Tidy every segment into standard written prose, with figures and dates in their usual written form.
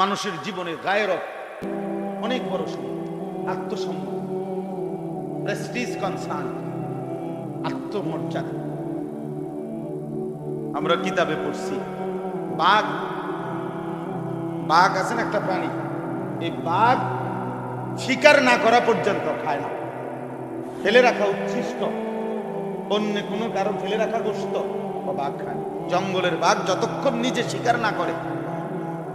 মানুষের জীবনে গায়রত অনেক বড় সম্পদ, আত্মসম্মান, প্রেস্টিজ কনসার্ন, আত্মমর্যাদা। আমরা কিতাবে পড়ছি বাঘ, বাঘ আছেন একটা প্রাণী, এই বাঘ শিকার না করা পর্যন্ত খায় না, ফেলে রাখা উচ্ছিষ্ট, অন্য কোনো কারণ ফেলে রাখা গোশত ও বাঘ খায়। জঙ্গলের বাঘ যতক্ষণ নিজে শিকার না করে,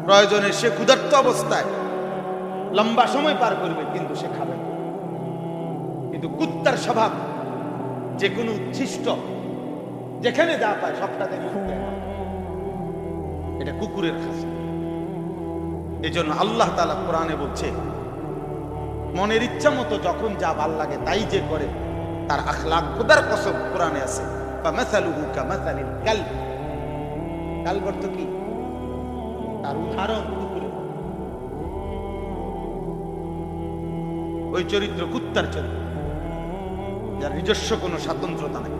প্রয়োজনে সে ক্ষুধার্ত অবস্থায় লম্বা সময় পার করবে, কিন্তু সে খাবে না। কিন্তু কুত্তার স্বভাব যে কোনো উচ্ছিষ্ট যেখানে যা পায় সবটা দেখে, এটা কুকুরের খাসি। এই জন্য আল্লাহ তাআলা কোরআনে বলছে, মনের ইচ্ছা মতো যখন যা ভাল লাগে তাই যে করে, তার আখলাক খোদার কসম কোরআনে আছে, ফামাসালুহু কামাসালিল কালব। কালব অর্থ কি? তার উদাহরণ কুকুরের। ওই চরিত্র কুত্তার চরিত্র, যার নিজস্ব কোনো স্বাতন্ত্রতা নেই,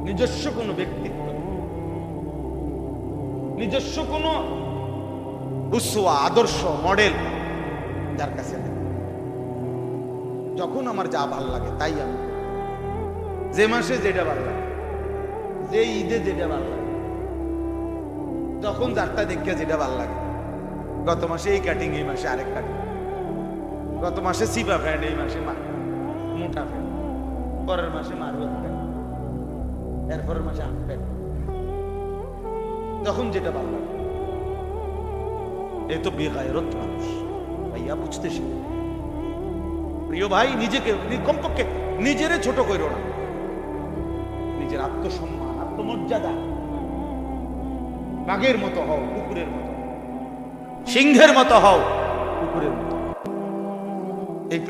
নিজস্ব কোনো ব্যক্তিত্ব, নিজস্ব কোনো উসওয়া, আদর্শ, মডেল যার কাছে নেই। যখন আমার যা ভাল লাগে তাই আমি, যে মাসে যেটা ভাল লাগে, যে ঈদে যেটা ভাল লাগে, যখন যারটা দেখে যেটা ভাল লাগে, গত মাসে এই কাটিং, এই মাসে আরেক কাটিং, গত মাসে সিপা ফ্যান্ড, এই মাসে মোটা ফ্যান্ড, পরের মাসে মারুয়া ফ্যান্ড, এরপরের মাসে হাফ প্যান্ট, যখন যেটা ভাল লাগে। এই তো বেগায়রত মানুষ ভাইয়া, বুঝতে শিখো। প্রিয় ভাই, নিজেকে কমপক্ষে নিজেরে ছোট করো না, নিজের আত্মসম্মান, আত্মমর্যাদা, বাঘের মতো হও, কুকুরের মতো, সিংহের মতো হও, কুকুরের মতো। এই